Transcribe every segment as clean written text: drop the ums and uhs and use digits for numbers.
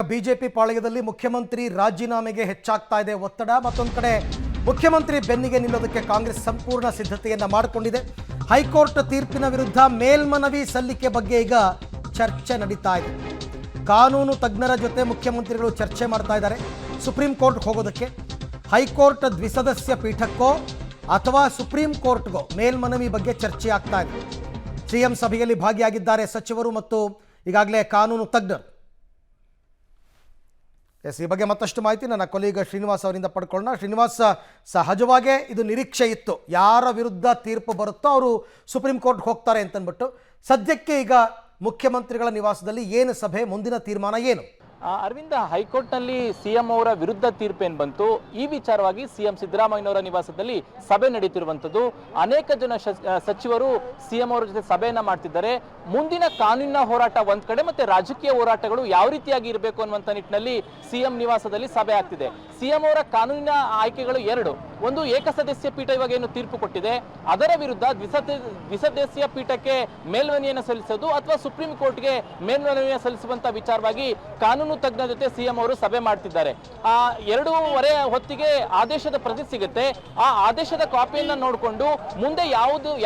BJP ಪಾಳೆಯದಲ್ಲಿ ಮುಖ್ಯಮಂತ್ರಿ ರಾಜೀನಾಮೆಗೆ ಹೆಚ್ಚಾಗ್ತಾ ಇದೆ ಒತ್ತಡ. ಮತ್ತೊಂದು ಕಡೆ ಮುಖ್ಯಮಂತ್ರಿ ಬೆನ್ನಿಗೆ ನಿಲ್ಲೋದಕ್ಕೆ ಕಾಂಗ್ರೆಸ್ ಸಂಪೂರ್ಣ ಸಿದ್ಧತೆಯನ್ನ ಮಾಡಿಕೊಂಡಿದೆ. ಹೈಕೋರ್ಟ್ ತೀರ್ಪಿನ ವಿರುದ್ಧ ಮೇಲ್ಮನವಿ ಸಲ್ಲಿಕೆ ಬಗ್ಗೆ ಈಗ ಚರ್ಚೆ ನಡೀತಾ ಇದೆ. ಕಾನೂನು ತಜ್ಞರ ಜೊತೆ ಮುಖ್ಯಮಂತ್ರಿಗಳು ಚರ್ಚೆ ಮಾಡ್ತಾ ಇದ್ದಾರೆ. ಸುಪ್ರೀಂ ಕೋರ್ಟ್ ಹೋಗೋದಕ್ಕೆ ಹೈಕೋರ್ಟ್ ದ್ವಿಸದಸ್ಯ ಪೀಠಕ್ಕೋ ಅಥವಾ ಸುಪ್ರೀಂ ಕೋರ್ಟ್ಗೋ ಮೇಲ್ಮನವಿ ಬಗ್ಗೆ ಚರ್ಚೆ ಆಗ್ತಾ ಇದೆ. ಸಿಎಂ ಸಭೆಯಲ್ಲಿ ಭಾಗಿಯಾಗಿದ್ದಾರೆ ಸಚಿವರು ಮತ್ತು ಈಗಾಗಲೇ ಕಾನೂನು ತಜ್ಞರು. ಈ ಬಗ್ಗೆ ಮತ್ತಷ್ಟು ಮಾಹಿತಿ ನನ್ನ ಕೊಲೀಗ ಶ್ರೀನಿವಾಸ್ ಅವರಿಂದ ಪಡ್ಕೊಳ್ಳೋಣ. ಶ್ರೀನಿವಾಸ್, ಸಹಜವಾಗೇ ಇದು ನಿರೀಕ್ಷೆ ಇತ್ತು, ಯಾರ ವಿರುದ್ಧ ತೀರ್ಪು ಬರುತ್ತೋ ಅವರು ಸುಪ್ರೀಂ ಕೋರ್ಟ್ ಹೋಗ್ತಾರೆ ಅಂತಂದ್ಬಿಟ್ಟು. ಸದ್ಯಕ್ಕೆ ಈಗ ಮುಖ್ಯಮಂತ್ರಿಗಳ ನಿವಾಸದಲ್ಲಿ ಏನು ಸಭೆ, ಮುಂದಿನ ತೀರ್ಮಾನ ಏನು? ಅರವಿಂದ, ಹೈಕೋರ್ಟ್ನಲ್ಲಿ ಸಿಎಂ ಅವರ ವಿರುದ್ಧ ತೀರ್ಪೇನು ಬಂತು, ಈ ವಿಚಾರವಾಗಿ ಸಿಎಂ ಸಿದ್ದರಾಮಯ್ಯನವರ ನಿವಾಸದಲ್ಲಿ ಸಭೆ ನಡೀತಿರುವಂಥದ್ದು. ಅನೇಕ ಜನ ಸಚಿವರು ಸಿಎಂ ಅವರ ಜೊತೆ ಸಭೆಯನ್ನ ಮಾಡ್ತಿದ್ದಾರೆ. ಮುಂದಿನ ಕಾನೂನಿನ ಹೋರಾಟ ಒಂದ್ ಕಡೆ, ಮತ್ತೆ ರಾಜಕೀಯ ಹೋರಾಟಗಳು ಯಾವ ರೀತಿಯಾಗಿ ಇರಬೇಕು ಅನ್ನುವಂಥ ನಿಟ್ಟಿನಲ್ಲಿ ಸಿಎಂ ನಿವಾಸದಲ್ಲಿ ಸಭೆ ಆಗ್ತಿದೆ. ಸಿಎಂ ಅವರ ಕಾನೂನಿನ ಆಯ್ಕೆಗಳು ಎರಡು. ಒಂದು, ಏಕಸದಸ್ಯ ಪೀಠ ಇವಾಗ ಏನು ತೀರ್ಪು ಕೊಟ್ಟಿದೆ ಅದರ ವಿರುದ್ಧ ದ್ವಿಸದಸ್ಯ ಪೀಠಕ್ಕೆ ಮೇಲ್ಮನವಿಯನ್ನು ಸಲ್ಲಿಸೋದು ಅಥವಾ ಸುಪ್ರೀಂ ಕೋರ್ಟ್ಗೆ ಮೇಲ್ಮನವಿಯನ್ನು ಸಲ್ಲಿಸುವಂತ ವಿಚಾರವಾಗಿ ಕಾನೂನು ತಜ್ಞರ ಜೊತೆ ಸಿಎಂ ಅವರು ಸಭೆ ಮಾಡ್ತಿದ್ದಾರೆ. 2:30 ಹೊತ್ತಿಗೆ ಆದೇಶದ ಪ್ರತಿ ಸಿಗುತ್ತೆ. ಆ ಆದೇಶದ ಕಾಪಿಯನ್ನ ನೋಡಿಕೊಂಡು ಮುಂದೆ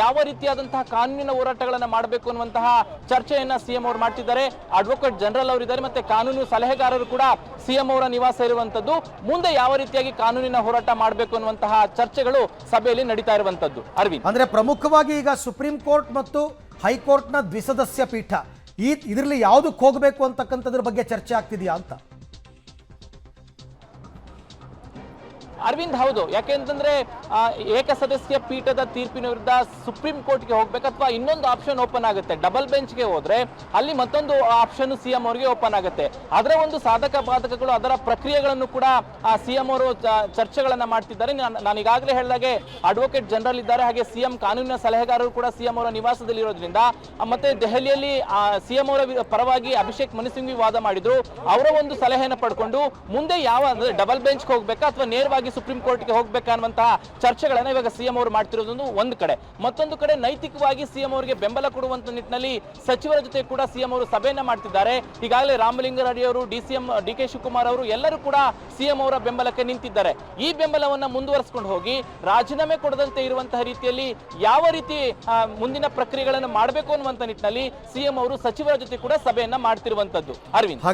ಯಾವ ರೀತಿಯಾದಂತಹ ಕಾನೂನಿನ ಹೋರಾಟಗಳನ್ನ ಮಾಡಬೇಕು ಅನ್ನುವಂತಹ ಚರ್ಚೆಯನ್ನ ಸಿಎಂ ಅವರು ಮಾಡ್ತಿದ್ದಾರೆ. ಅಡ್ವೊಕೇಟ್ ಜನರಲ್ ಅವರಿದ್ದಾರೆ, ಮತ್ತೆ ಕಾನೂನು ಸಲಹೆಗಾರರು ಕೂಡ ಸಿಎಂ ಅವರ ನಿವಾಸ ಇರುವಂತದ್ದು. ಮುಂದೆ ಯಾವ ರೀತಿಯಾಗಿ ಕಾನೂನಿನ ಹೋರಾಟ ಮಾಡಬೇಕು ಅನ್ನುವಂತಹ ಚರ್ಚೆಗಳು ಸಭೆಯಲ್ಲಿ ನಡೀತಾ ಇರುವಂತದ್ದು. ಅರವಿಂದ್, ಅಂದ್ರೆ ಪ್ರಮುಖವಾಗಿ ಈಗ ಸುಪ್ರೀಂ ಕೋರ್ಟ್ ಮತ್ತು ಹೈಕೋರ್ಟ್ನ ದ್ವಿಸದಸ್ಯ ಪೀಠ ಇದರಲ್ಲಿ ಯಾವುದಕ್ಕೆ ಹೋಗಬೇಕು ಅಂತಕ್ಕಂಥದ್ರ ಬಗ್ಗೆ ಚರ್ಚೆ ಆಗ್ತಿದೆಯಾ ಅಂತ? ಅರವಿಂದ್, ಹೌದು. ಯಾಕೆಂತಂದ್ರೆ ಏಕಸದಸ್ಯ ಪೀಠದ ತೀರ್ಪಿನ ವಿರುದ್ಧ ಸುಪ್ರೀಂ ಕೋರ್ಟ್ಗೆ ಹೋಗ್ಬೇಕು ಅಥವಾ ಇನ್ನೊಂದು ಆಪ್ಷನ್ ಓಪನ್ ಆಗುತ್ತೆ. ಡಬಲ್ ಬೆಂಚ್ಗೆ ಹೋದ್ರೆ ಅಲ್ಲಿ ಮತ್ತೊಂದು ಆಪ್ಷನ್ ಸಿಎಂ ಅವರಿಗೆ ಓಪನ್ ಆಗುತ್ತೆ. ಅದರ ಒಂದು ಸಾಧಕ ಬಾಧಕಗಳು, ಅದರ ಪ್ರಕ್ರಿಯೆಗಳನ್ನು ಕೂಡ ಸಿಎಂ ಅವರು ಚರ್ಚೆಗಳನ್ನ ಮಾಡ್ತಿದ್ದಾರೆ. ನಾನು ಈಗಾಗಲೇ ಹೇಳಿದಾಗೆ ಅಡ್ವೊಕೇಟ್ ಜನರಲ್ ಇದ್ದಾರೆ, ಹಾಗೆ ಸಿಎಂ ಕಾನೂನಿನ ಸಲಹೆಗಾರರು ಕೂಡ ಸಿಎಂ ಅವರ ನಿವಾಸದಲ್ಲಿ ಇರೋದ್ರಿಂದ, ಮತ್ತೆ ದೆಹಲಿಯಲ್ಲಿ ಸಿಎಂ ಅವರ ಪರವಾಗಿ ಅಭಿಷೇಕ್ ಮನು ಸಿಂಘ್ವಿ ವಾದ ಮಾಡಿದ್ರು. ಅವರ ಒಂದು ಸಲಹೆಯನ್ನು ಪಡ್ಕೊಂಡು ಮುಂದೆ ಡಬಲ್ ಬೆಂಚ್ಗೆ ಹೋಗ್ಬೇಕಾ ಅಥವಾ ನೇರವಾಗಿ ಸುಪ್ರೀಂ ಕೋರ್ಟ್ಗೆ ಹೋಗ್ಬೇಕಾ ಅನ್ನುವಂತಹ ಚರ್ಚೆಗಳನ್ನ ಇವಾಗ ಸಿಎಂ ಅವರು ಮಾಡ್ತಿರೋದು ಒಂದು ಕಡೆ. ಮತ್ತೊಂದು ಕಡೆ ನೈತಿಕವಾಗಿ ಸಿಎಂ ಅವರಿಗೆ ಬೆಂಬಲ ಕೊಡುವಂತ ನಿಟ್ಟಿನಲ್ಲಿ ಸಚಿವರ ಜೊತೆ ಕೂಡ ಸಿಎಂ ಅವರು ಸಭೆಯನ್ನ ಮಾಡ್ತಿದ್ದಾರೆ. ಈಗಾಗಲೇ ರಾಮಲಿಂಗಾರೆಡ್ಡಿ ಅವರು, ಡಿಕೆ ಶಿವಕುಮಾರ್ ಅವರು ಎಲ್ಲರೂ ಕೂಡ ಸಿಎಂ ಅವರ ಬೆಂಬಲಕ್ಕೆ ನಿಂತಿದ್ದಾರೆ. ಈ ಬೆಂಬಲವನ್ನ ಮುಂದುವರಿಸಿಕೊಂಡು ಹೋಗಿ ರಾಜೀನಾಮೆ ಕೊಡದಂತೆ ಇರುವಂತಹ ರೀತಿಯಲ್ಲಿ ಯಾವ ರೀತಿ ಮುಂದಿನ ಪ್ರಕ್ರಿಯೆಗಳನ್ನು ಮಾಡಬೇಕು ಅನ್ನುವಂತ ನಿಟ್ಟಿನಲ್ಲಿ ಸಿಎಂ ಅವರು ಸಚಿವರ ಜೊತೆ ಕೂಡ ಸಭೆಯನ್ನ ಮಾಡ್ತಿರುವಂತದ್ದು. ಅರವಿಂದ್.